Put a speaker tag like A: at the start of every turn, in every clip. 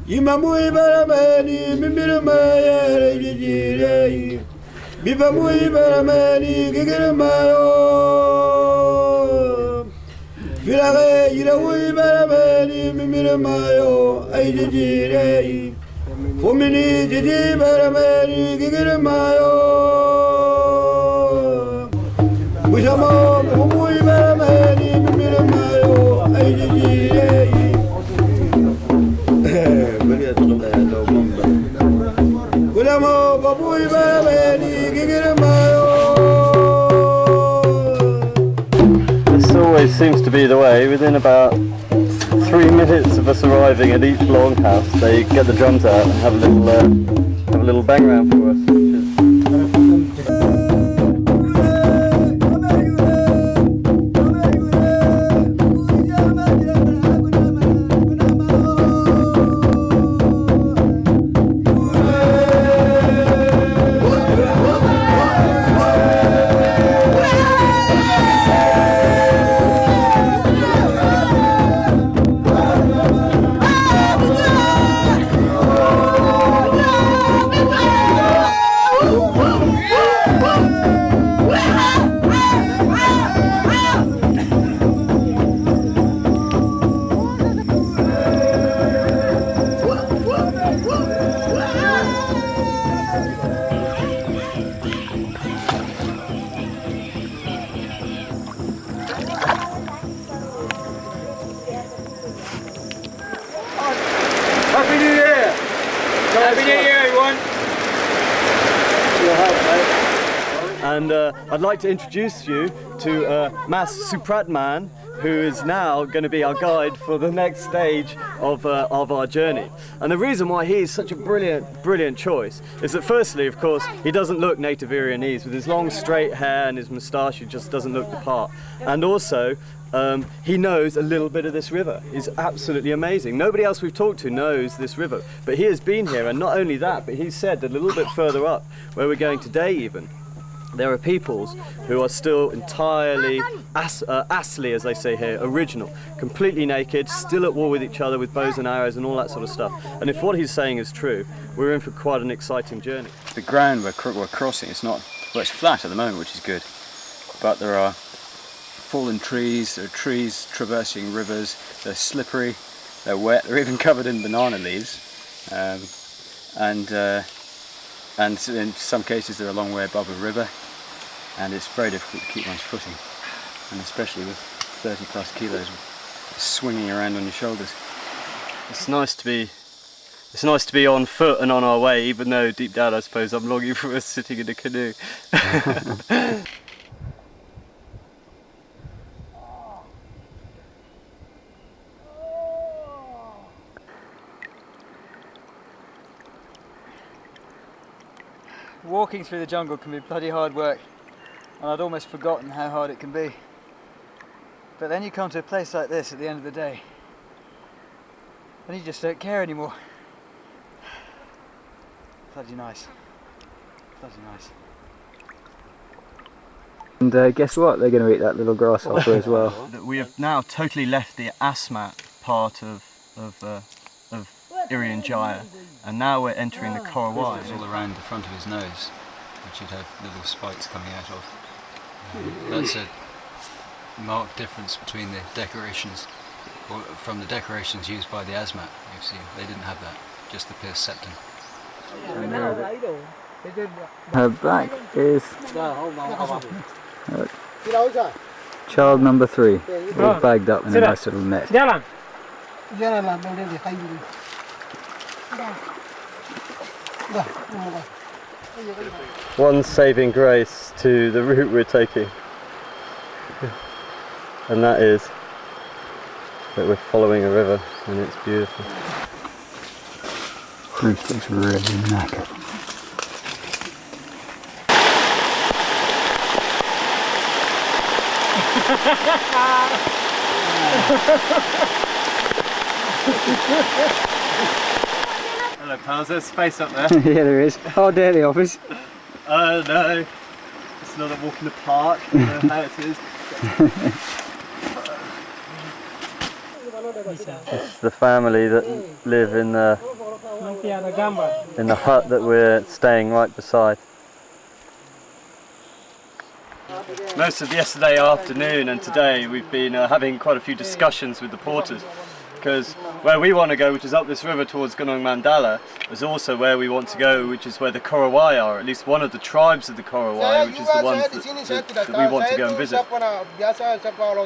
A: Imamui baramani mimirmaya rejirei Bibamui baramani gigirmayo Filare yirawui baramani mimirmayo rejirei Fumini jiji baramani gigirmayo Bushamo bumui baramani mimirmayo rejirei
B: This always seems to be the way. Within about 3 minutes of us arriving at each longhouse, they get the drums out and have a little bang round for us, which is
C: Happy New Year! Happy New Year, everyone!
B: And I'd like to introduce you to Mas Supratman, who is now going to be our guide for the next stage of our journey. And the reason why he is such a brilliant choice is that firstly, of course, he doesn't look native Iranese. With his long straight hair and his moustache, he just doesn't look the part. And also, he knows a little bit of this river. It's absolutely amazing. Nobody else we've talked to knows this river, but he has been here, and not only that, but he's said that a little bit further up, where we're going today even, there are peoples who are still entirely asli, as they say here, original, completely naked, still at war with each other with bows and arrows and all that sort of stuff. And if what he's saying is true, we're in for quite an exciting journey.
D: The ground we're crossing, it's flat at the moment, which is good, but there are fallen trees, there are trees traversing rivers, they're slippery, they're wet, they're even covered in banana leaves, and in some cases they're a long way above a river, and it's very difficult to keep one's footing, and especially with 30 plus kilos swinging around on your shoulders.
B: It's nice to be on foot and on our way, even though deep down I suppose I'm longing for us sitting in a canoe.
C: Walking through the jungle can be bloody hard work, and I'd almost forgotten how hard it can be. But then you come to a place like this at the end of the day, and you just don't care anymore. Bloody nice. Bloody nice.
D: And guess what? They're going to eat that little grasshopper as well.
B: We have now totally left the Asmat part of Irian Jaya, and now we're entering the Korawai.
D: It's all around the front of his nose, which you'd have little spikes coming out of. That's a marked difference between the decorations, or from the decorations used by the Asmat. You've seen, they didn't have that, just the pierced septum. Her back is child number 3, all bagged up in a nice little net.
B: One saving grace to the route we're taking, and that is that we're following a river, and it's beautiful.
D: Bruce looks really knackered.
B: Hello, pals. There's space up there.
C: Yeah, there is. Oh, there the office.
B: Oh no, it's not a walk in the park. You know how it is. This is the family that live in the hut that we're staying right beside. Most of yesterday afternoon and today we've been having quite a few discussions with the porters, because where we want to go, which is up this river towards Gunung Mandala, is also where we want to go, which is where the Korowai are, at least one of the tribes of the Korowai, which is the ones that we want to go and visit.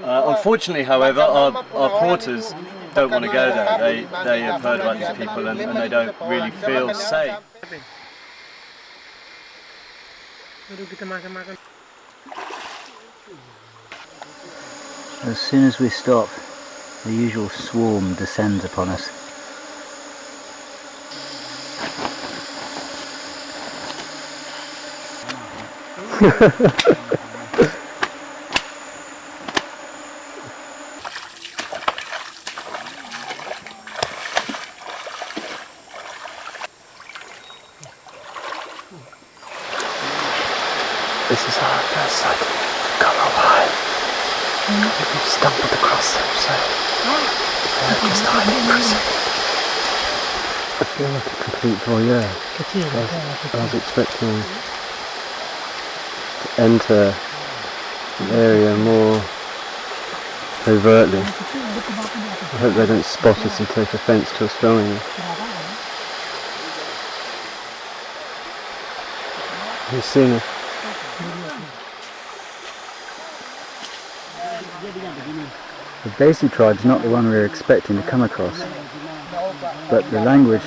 B: Unfortunately, however, our porters don't want to go there. They have heard about these people and they don't really feel safe.
C: As soon as we stop, the usual swarm descends upon us.
B: This is our first sight of Korowai. We've stumbled across them, so they're just hiding for a second. I feel like a complete voyeur. I was expecting to enter the area more overtly. I hope they don't spot us and take offence to us filming them. Have you seen us?
C: The Basi tribe's not the one we were expecting to come across, but the language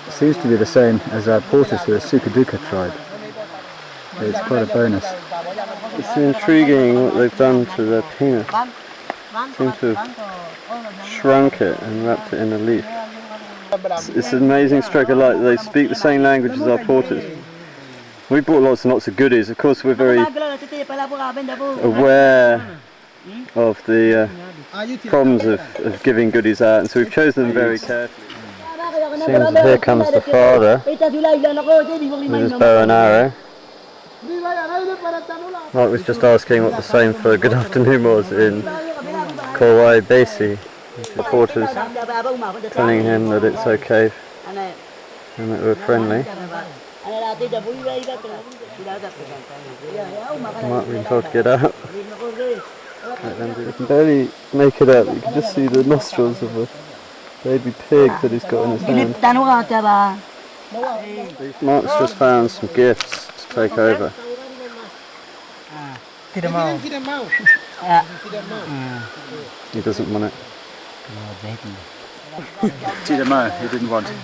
C: seems to be the same as our porters who are Sukaduka tribe. It's quite a bonus.
B: It's intriguing what they've done to their penis. Seem to have shrunk it and wrapped it in a leaf. It's an amazing stroke of light. They speak the same language as our porters. We brought lots and lots of goodies. Of course, we're very aware of the problems of giving goodies out, and so we've chosen them very carefully. Seems that here comes the father with his bow and arrow. Mark was just asking what the same for good afternoon was in Korowai Basi. The porters telling him that it's okay and that we're friendly. Mark being told to get out. You can barely make it out. You can just see the nostrils of a baby pig that he's got in his hand. Mark's just found some gifts to take over. He doesn't want it.
D: Tidamo, he didn't want it.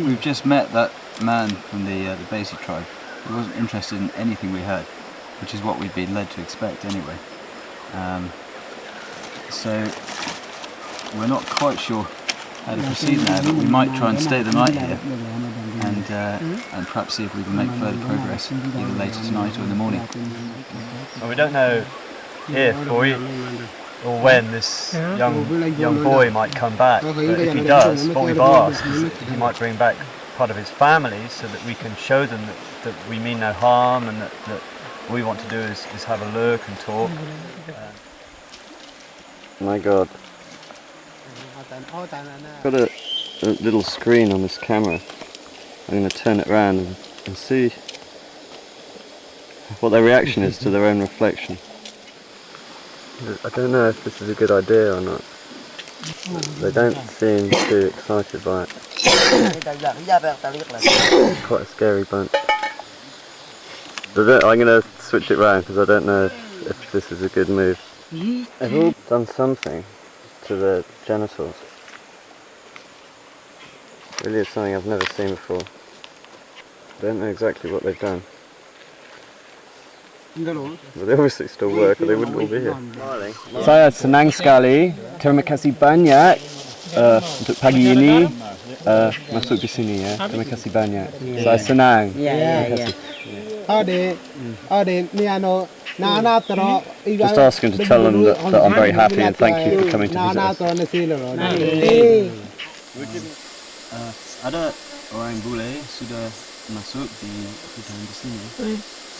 D: We've just met that man from the Basi tribe. He wasn't interested in anything we heard, which is what we'd been led to expect anyway. So we're not quite sure how to proceed now, but we might try and stay the night here and perhaps see if we can make further progress either later tonight or in the morning.
B: Well, we don't know if or when this young boy might come back, but if he does, what we've asked is that he might bring back part of his family so that we can show them that we mean no harm and that what we want to do is have a look and talk. My God. I've got a little screen on this camera. I'm going to turn it around and see what their reaction is to their own reflection. I don't know if this is a good idea or not. They don't seem too excited by it. It's quite a scary bunch. I'm going to switch it round because I don't know if this is a good move. They've all done something to their genitals. Really is something I've never seen before. I don't know exactly what they've done. But they obviously still work or they wouldn't all be here. Saya senang sekali. Terima kasih banyak untuk pagi ini masuk di sini ya. Terima kasih banyak. Saya senang. Terima kasih. Just ask him to tell them that I'm very happy and thank you for coming to visit us.
D: Ada orang bule sudah masuk di hutan di sini.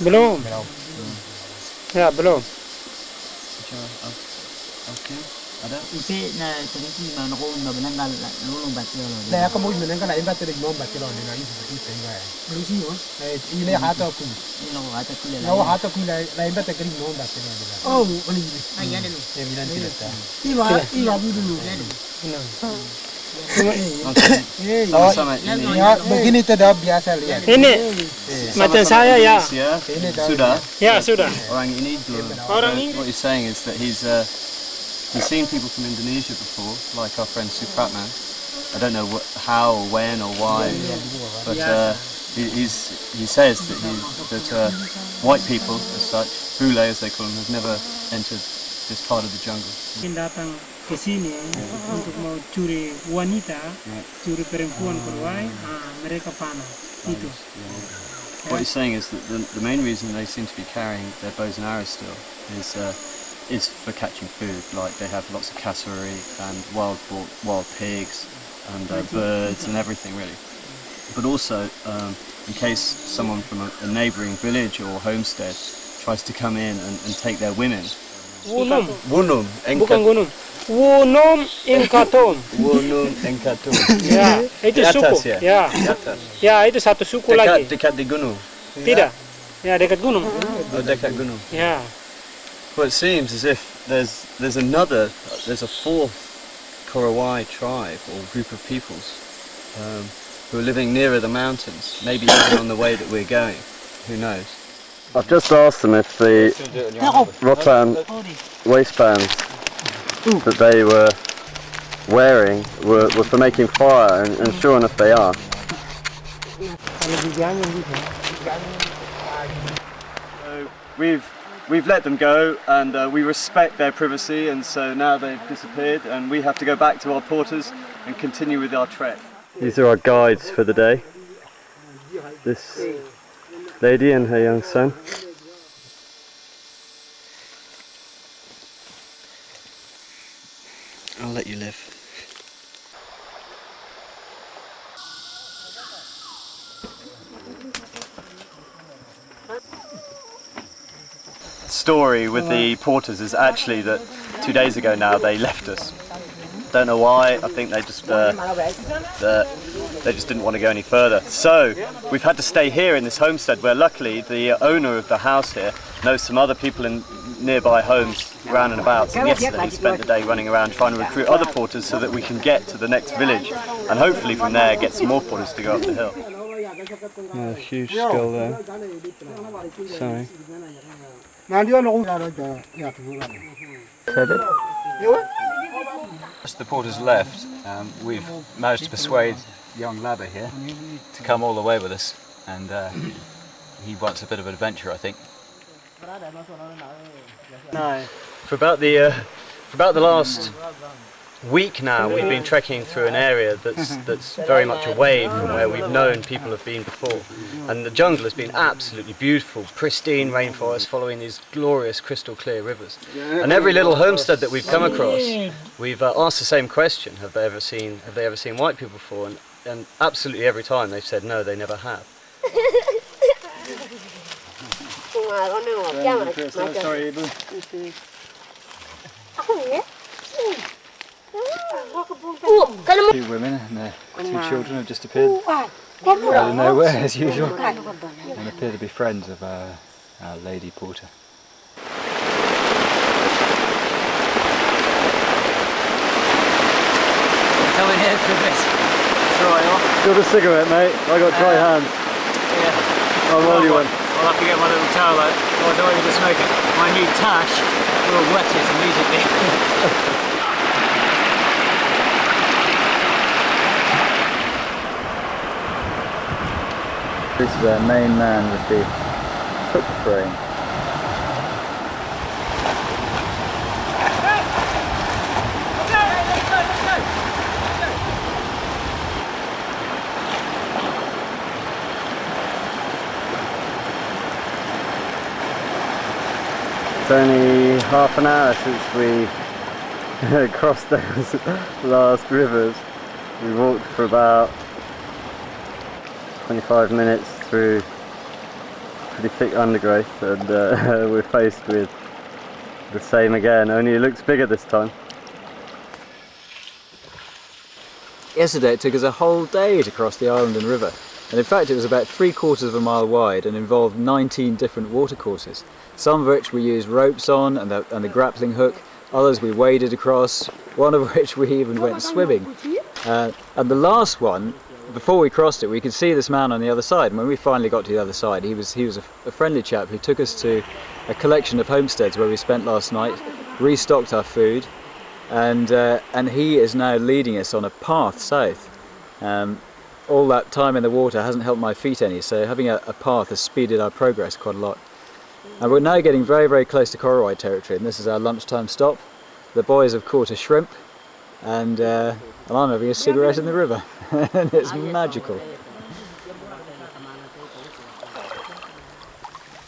E: Belum. Ya, belum.
D: Oke, ada.
E: Đây có mũi mình cái này bắt được ngon bạch rồi này ít tiền rồi. Đúng chứ hả? Đây, ý này hả tao cũng. Nó hả tao cũng này bắt được cái ngon bạch rồi. Anh đi. Em đi lên trên. Đi vào đi dulu. Begini tuh dah biasa lihat. Ini macam saya ya.
D: Sudah.
E: Ya sudah.
D: Orang ini belum.
E: Orang ini.
D: What he's saying is that he's seen people from Indonesia before, like our friend Supratman. I don't know how, or when, or why, but he says that white people, as such, bule as they call them, have never entered this part of the jungle.
E: Datang ke sini untuk mau curi wanita, curi perempuan Korowai, mereka panas. Itu.
D: What he's saying is that the main reason they seem to be carrying their bows and arrows still is for catching food. Like they have lots of cassowary and wild pigs and birds and everything really. But also in case someone from a neighbouring village or homestead tries to come in and take their women.
E: Wunum.
B: Gunung.
E: Bukan gunung. Wunum Inkaton.
B: Gunung Engkatung.
E: Ya, itu
B: Di atas
E: suku.
B: ya?
E: Ya.
B: Di atas.
E: Ya, itu satu suku lagi.
B: Dekat di gunung.
E: Tidak. Ya, dekat gunung.
B: Oh, dekat gunung.
E: Ya.
B: Well, it seems as if there's a fourth Korowai tribe or group of peoples who are living nearer the mountains, maybe even on the way that we're going. Who knows? I've just asked them if the rattan waistbands that they were wearing were for making fire, and sure enough they are. So we've let them go, and we respect their privacy, and so now they've disappeared, and we have to go back to our porters and continue with our trek. These are our guides for the day. This lady and her young son. I'll let you live. The story with the porters is actually that 2 days ago now they left us. Don't know why. I think they just didn't want to go any further. So we've had to stay here in this homestead, where luckily the owner of the house here knows some other people in nearby homes round and about. And yesterday he spent the day running around trying to recruit other porters so that we can get to the next village, and hopefully from there get some more porters to go up the hill. Oh, huge skull there. Sorry.
D: As the porters left, we've managed to persuade young Labba here to come all the way with us, and he wants a bit of adventure, I think.
B: No. For about the last week now, we've been trekking through an area that's very much away from where we've known people have been before, and the jungle has been absolutely beautiful, pristine rainforest following these glorious crystal clear rivers. And every little homestead that we've come across, we've asked the same question: have they ever seen white people before? And absolutely every time they've said no, they never have. Sorry,
D: Two women and their two children have just appeared out of nowhere, as usual, and appear to be friends of our lady porter.
C: Coming here for a bit. Dry off.
B: Got a cigarette, mate? I got dry hands.
C: Yeah.
B: I'll roll you one.
C: I'll have to get my little towel out. Oh, I don't even smoke it. My new tash will wet it immediately.
D: This is our main man with the hook frame.
B: It's only half an hour since we crossed those last rivers, We walked for about 25 minutes through pretty thick undergrowth, and we're faced with the same again, only it looks bigger this time.
C: Yesterday it took us a whole day to cross the island and river, and in fact it was about 3/4 of a mile wide and involved 19 different watercourses, some of which we used ropes on and the grappling hook, others we waded across, one of which we even went swimming. And the last one, before we crossed it, we could see this man on the other side, and when we finally got to the other side, he was a friendly chap who took us to a collection of homesteads where we spent last night, restocked our food, and he is now leading us on a path south. All that time in the water hasn't helped my feet any, so having a path has speeded our progress quite a lot. And we're now getting very, very close to Korowai territory, and this is our lunchtime stop. The boys have caught a shrimp, and I'm having a cigarette in the river, and it's magical.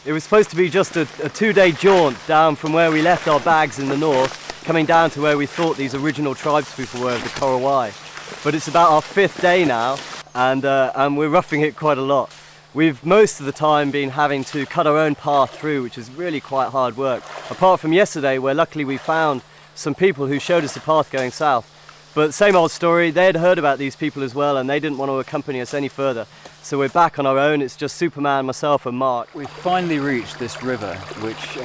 B: It was supposed to be just a 2-day jaunt down from where we left our bags in the north, coming down to where we thought these original tribespeople were of the Korowai. But it's about our 5th day now, and we're roughing it quite a lot. We've most of the time been having to cut our own path through, which is really quite hard work. Apart from yesterday, where luckily we found some people who showed us the path going south. But same old story, they had heard about these people as well, and they didn't want to accompany us any further. So we're back on our own. It's just Superman, myself and Mark.
D: We've finally reached this river, which,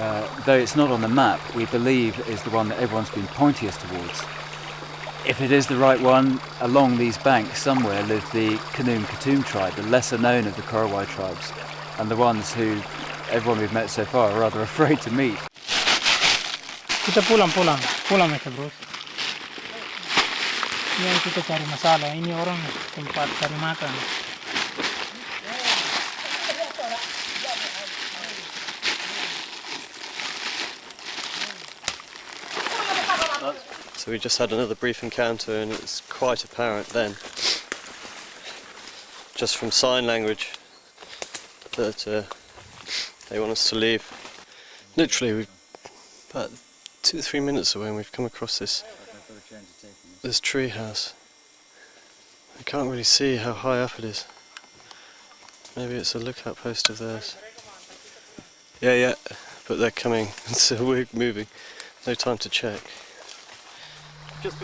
D: though it's not on the map, we believe is the one that everyone's been pointing us towards. If it is the right one, along these banks somewhere live the Katum tribe, the lesser known of the Korowai tribes, and the ones who everyone we've met so far are rather afraid to meet.
E: Kita pulang aja bro. Ya kita cari masalah, ini orang tempat cari makan.
B: So we just had another brief encounter, and it's quite apparent then, just from sign language, that they want us to leave. Literally, we're about 2 or 3 minutes away and we've come across this tree house. I can't really see how high up it is. Maybe it's a lookout post of theirs. Yeah, but they're coming, so we're moving. No time to check.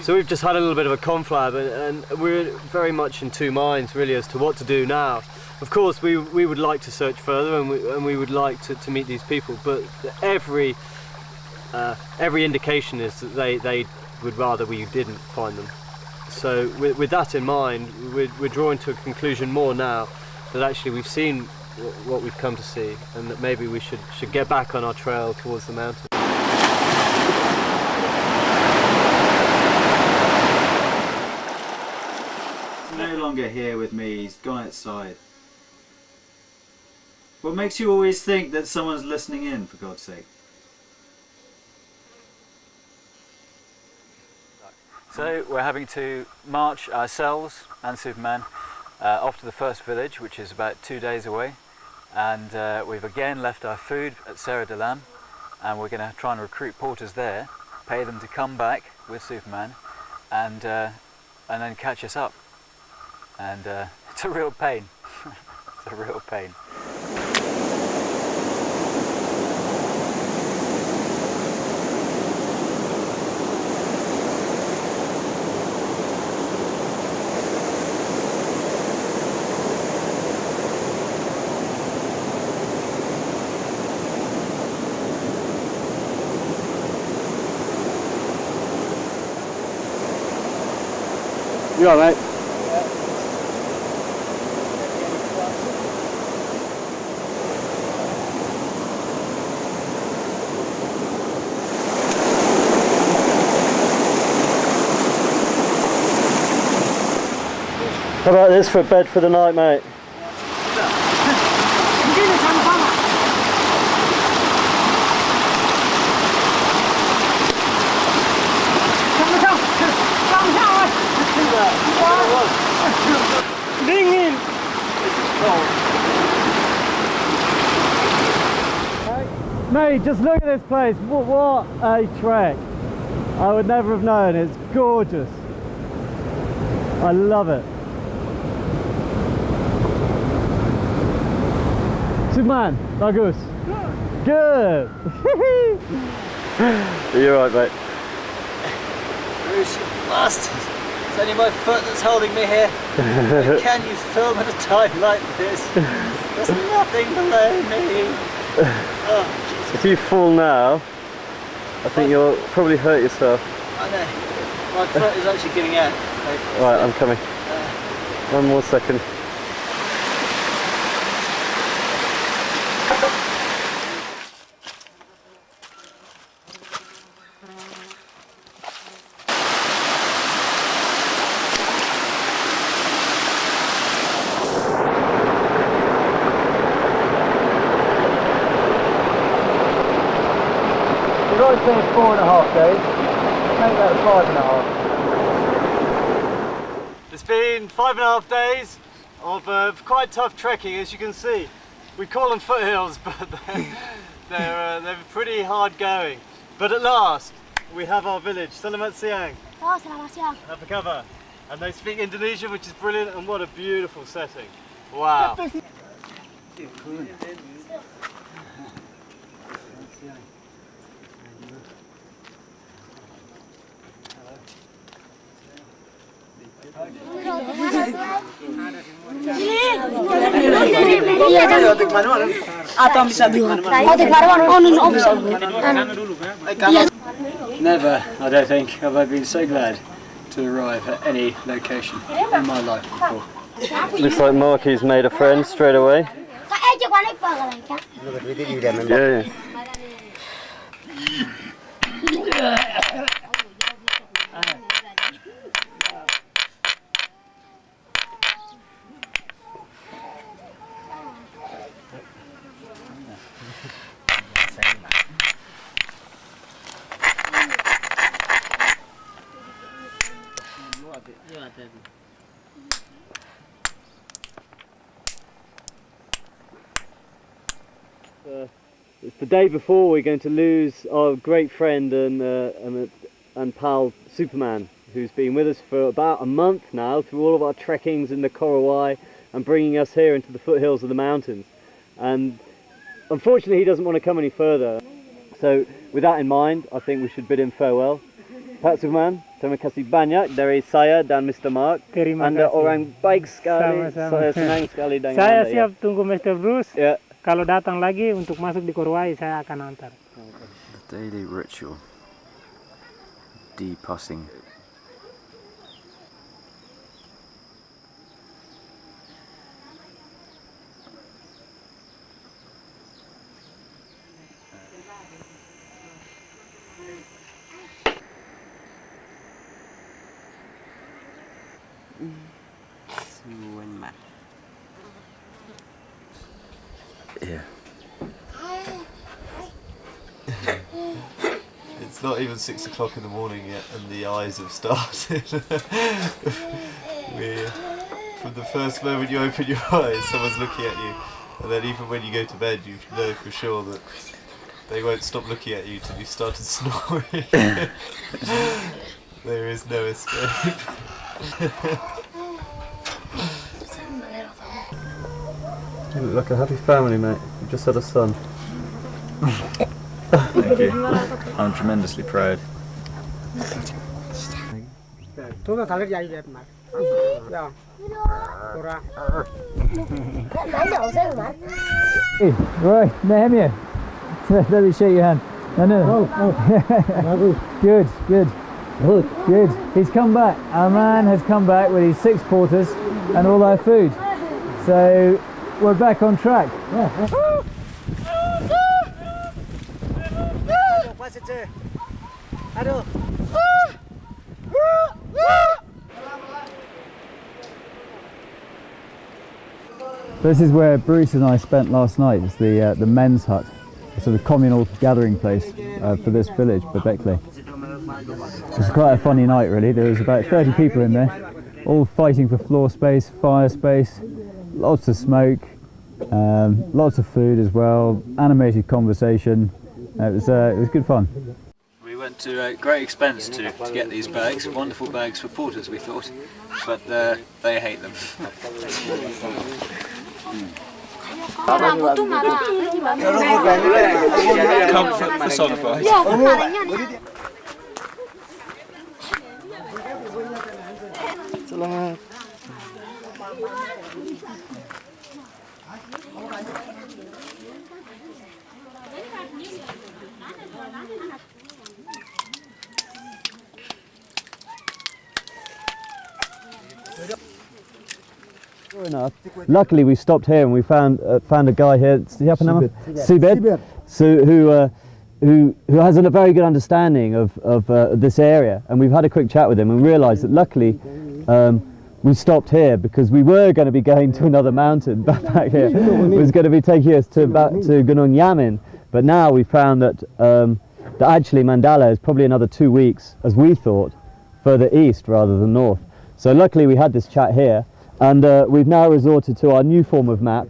B: So we've just had a little bit of a conflab, and we're very much in two minds really as to what to do now. Of course we would like to search further, and we would like to meet these people, but every indication is that they would rather we didn't find them. So with that in mind, we're drawing to a conclusion more now that actually we've seen what we've come to see, and that maybe we should get back on our trail towards the mountain.
C: No longer here with me, he's gone outside. What makes you always think that someone's listening in, for God's sake? So we're having to march ourselves and Superman off to the first village, which is about 2 days away, and we've again left our food at Serra de Lam, and we're going to try and recruit porters there, pay them to come back with Superman, and then catch us up. And it's a real pain. It's a real pain.
B: You all right? How about this for a bed for the night, mate? Dingin! This is cold. Mate, just look at this place. What a trek. I would never have known. It's gorgeous. I love it. Superman, bagus. Good. You're right, mate.
C: Bruce, you bastard! It's only my foot that's holding me here. How can you film at a time like this? There's nothing below me. Oh, Jesus.
B: If you fall now, I think you'll probably hurt yourself.
C: I know. My foot is actually giving out.
B: Right, I'm coming. 1 more second.
C: You've always said 4.5 days. Make that 5.5.
B: It's been 5.5 days of quite tough trekking, as you can see. We call them foothills, but they're pretty hard going. But at last, we have our village. Selamat siang.
F: Oh, selamat siang.
B: Apa kabar? And they speak Indonesian, which is brilliant, and what a beautiful setting. Wow.
D: Never, I don't think, have I been so glad to arrive at any location in my life before.
B: Looks like Marky's made a friend straight away. Yeah. It's the day before we're going to lose our great friend and pal Superman, who's been with us for about a month now through all of our trekkings in the Korowai and bringing us here into the foothills of the mountains. And unfortunately he doesn't want to come any further. So with that in mind, I think we should bid him farewell. Pak Superman, terima kasih banyak dari saya dan Mr. Mark.
E: Terima
B: Anda
E: kasih.
B: orang baik sekali.
E: Sama-sama.
B: Saya senang sekali dengan
E: Saya
B: Anda.
E: siap tunggu Mr. Bruce.
B: Ya.
E: Kalau datang lagi untuk masuk di Korowai, saya akan antar.
D: The daily ritual. Depussing.
B: Yeah.
G: It's not even 6 o'clock in the morning yet, and the eyes have started. From the first moment you open your eyes, someone's looking at you, and then even when you go to bed, you know for sure that they won't stop looking at you till you started snoring. There is no escape.
B: You look like a happy family, mate. You've just had a son.
C: Thank you. I'm tremendously proud.
H: Right, Nehemiah. Let me shake your hand. No. Good. Good. He's come back. Our man has come back with his 6 porters and all our food. So we're back on track. This is where Bruce and I spent last night. It's the men's hut, a sort of communal gathering place for this village, Babekle. It was quite a funny night, really. There was about 30 people in there, all fighting for floor space, fire space, lots of smoke, lots of food as well, animated conversation. It was good fun.
G: We
C: went to great expense to get these bags, wonderful bags for porters we thought, but they hate them. Comfort personified.
B: Sure enough, luckily we stopped here and we found a guy here. Sibed, so who has a very good understanding of this area, and we've had a quick chat with him and realised that luckily we stopped here because we were going to be going to another mountain back here. It was going to be taking us to Gunung Yamin, but now we found that that actually Mandala is probably another 2 weeks, as we thought, further east rather than north. So luckily we had this chat here, and we've now resorted to our new form of map,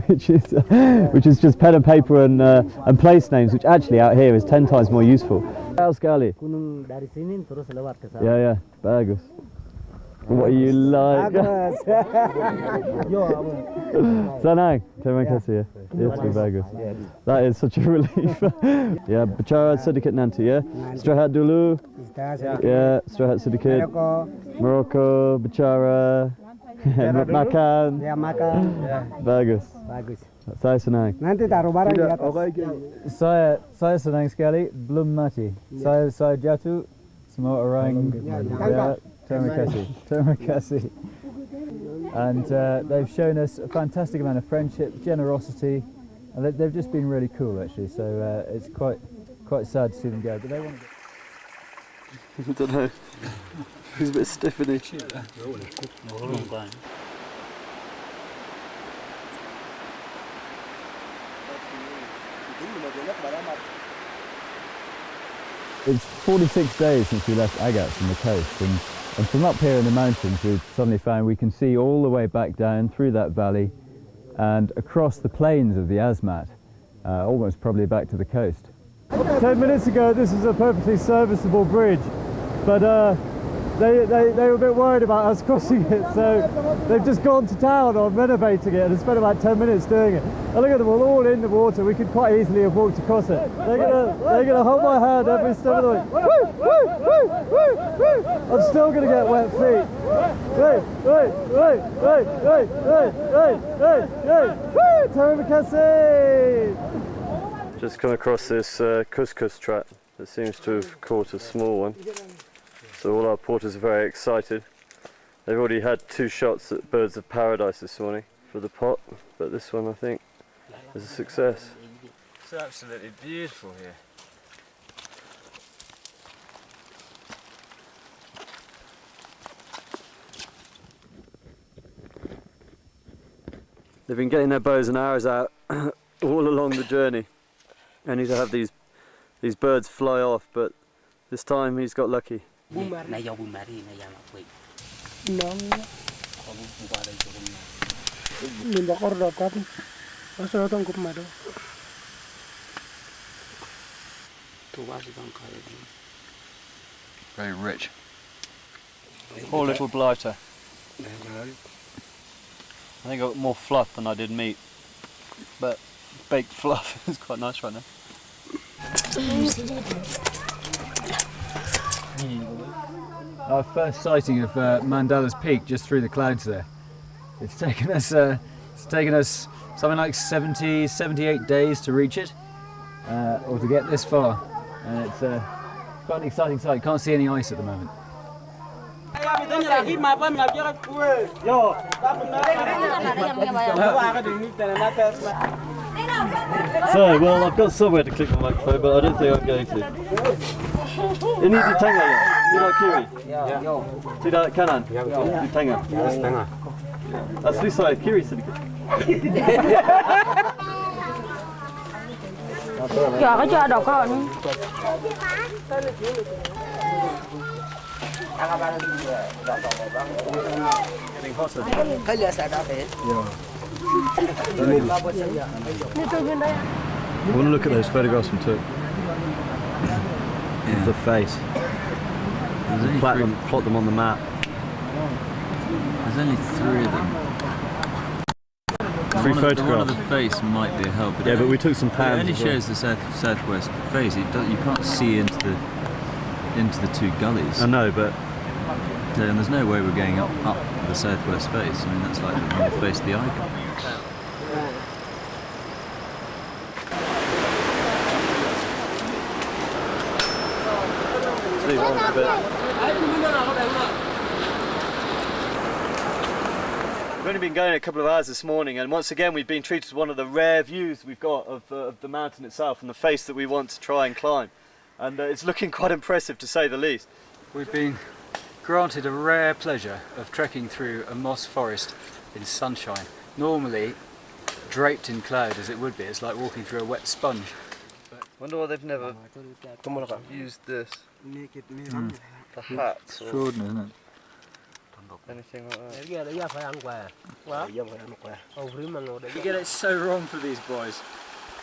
B: which is just pen and paper and place names, which actually out here is 10 times more useful. Sekali. Yeah, bagus. What you like? Senang, terima kasih ya. Itu bagus. That is such a relief. Ya, bicara sedikit nanti ya. Istirahat dulu. Ya, istirahat sedikit. Merokok, bicara, makan.
E: Ya, makan.
B: Bagus. Saya senang.
E: Nanti taruh barang di atas.
H: Saya senang sekali, belum mati. Saya jatuh, semua orang. Terima kasih. And they've shown us a fantastic amount of friendship, generosity, and they've just been really cool actually. So it's quite sad to see them go. But they want to
B: I don't know. He's a bit stiff, isn't he? It's 46 days since we left Agats on the coast, and from up here in the mountains we've suddenly found we can see all the way back down through that valley and across the plains of the Asmat, almost probably back to the coast. 10 minutes ago this was a perfectly serviceable bridge, but they were a bit worried about us crossing it, so they've just gone to town on renovating it and spent about 10 minutes doing it. And look at them all in the water. We could quite easily have walked across it. They're gonna hold my hand every step of the way. Woo, woo, woo, woo, woo. I'm still gonna get wet feet. Woo, terima kasih. Just come across this couscous trap that seems to have caught a small one. So all our porters are very excited. They've already had 2 shots at birds of paradise this morning for the pot, but this one I think is a success.
C: It's absolutely beautiful here.
B: They've been getting their bows and arrows out all along the journey, only to have these birds fly off, but this time he's got lucky.
D: Very rich.
B: Poor little blighter. I think I got more fluff than I did meat, but baked fluff is quite nice right now.
H: Our first sighting of Mandala's Peak just through the clouds there. It's taken us something like 78 days to reach it, or to get this far, and it's quite an exciting sight. Can't see any ice at the moment.
B: So, well, I've got somewhere to click the microphone, but I don't think I'm going to. Ini di tengah ya? Tidak kiri? Tidak kanan? Di tengah? Asli saya kiri sedikit.
F: Chờ cái chờ đọc con.
B: Getting hotter. I want to look at those photographs from Turk. of the face. Plot them on the map.
I: There's only 3 of them.
B: Three
I: The
B: photographs.
I: one of the face might be a help, but
B: Yeah, but we took some
I: it
B: pans.
I: only
B: as well.
I: shows the southwest face. You can't see into the 2 gullies.
B: I know, but
I: And there's no way we're going up the southwest face. I mean, that's like the north face of the icon.
B: leave it on for a bit. We've only been going a couple of hours this morning, and once again we've been treated to one of the rare views we've got of the mountain itself and the face that we want to try and climb. And it's looking quite impressive, to say the least.
C: We've been granted a rare pleasure of trekking through a moss forest in sunshine. Normally, draped in cloud as it would be, it's like walking through a wet sponge.
B: Wonder why they've never used this for hats or
C: Extraordinary, isn't it?
B: anything like that.
C: You get it so wrong for these boys.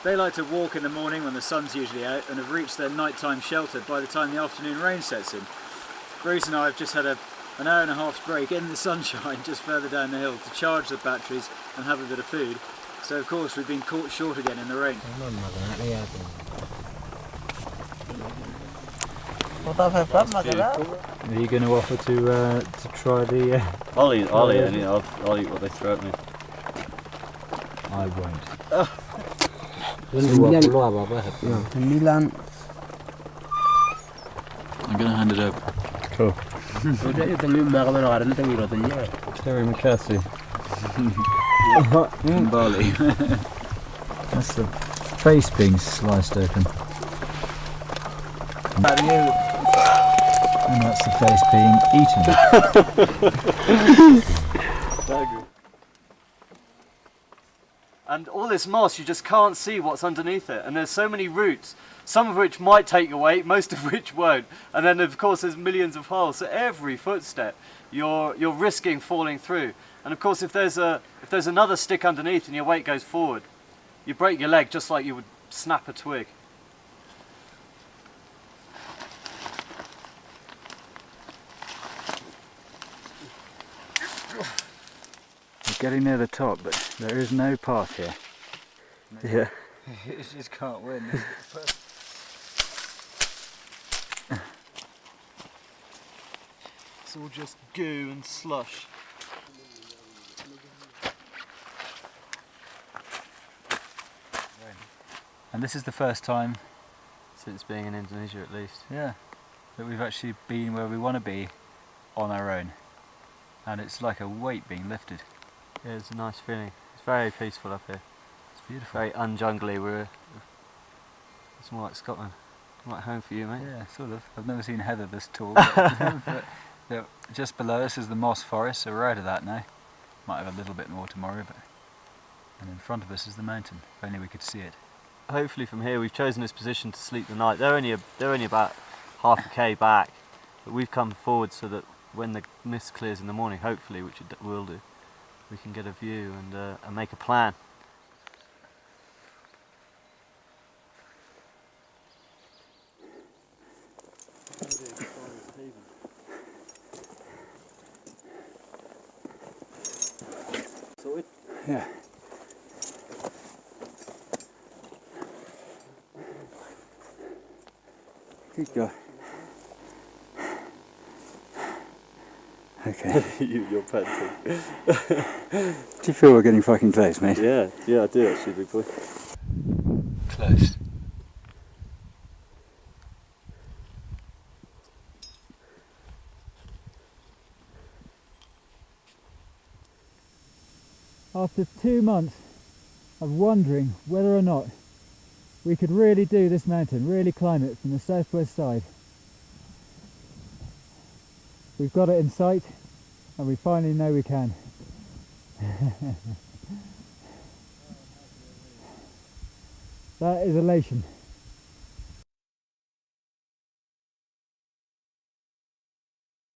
C: They like to walk in the morning when the sun's usually out and have reached their nighttime shelter by the time the afternoon rain sets in. Bruce and I have just had an hour and a half's break in the sunshine just further down the hill to charge the batteries and have a bit of food. So of course we've been caught short again in the rain. Are you going to offer to try the...
B: I'll eat any. I'll eat what they throw at me.
C: I won't.
I: I'm going to hand it over.
B: Cool. Terry McCarthy.
I: Bali.
C: That's the face being sliced open. And that's the face being eaten.
B: And all this moss, you just can't see what's underneath it. And there's so many roots, some of which might take your weight, most of which won't. And then of course there's millions of holes. So every footstep, you're risking falling through. And of course if there's another stick underneath and your weight goes forward, you break your leg just like you would snap a twig.
C: We're getting near the top, but there is no path here.
B: Yeah.
C: You just can't win.
B: It's all just goo and slush.
C: And this is the first time,
B: Since being in Indonesia at least.
C: yeah, that we've actually been where we want to be on our own. And it's like a weight being lifted.
B: Yeah, it's a nice feeling. It's very peaceful up here.
C: It's beautiful.
B: Very unjungly. It's more like Scotland. Like home for you, mate.
C: Yeah, sort of. I've never seen heather this tall. But just below us is the moss forest, so we're out of that now. Might have a little bit more tomorrow, but and in front of us is the mountain. If only we could see it.
B: Hopefully from here we've chosen this position to sleep the night. They're only about half a k back, but we've come forward so that when the mist clears in the morning, hopefully, which it will do, we can get a view and make a plan.
C: Yeah. Good go. Okay.
B: You're panting.
C: Do you feel we're getting fucking close, mate?
B: Yeah, I do actually, big boy.
C: Close. After 2 months of wondering whether or not we could really do this mountain, really climb it from the southwest side, we've got it in sight and we finally know we can. That is elation.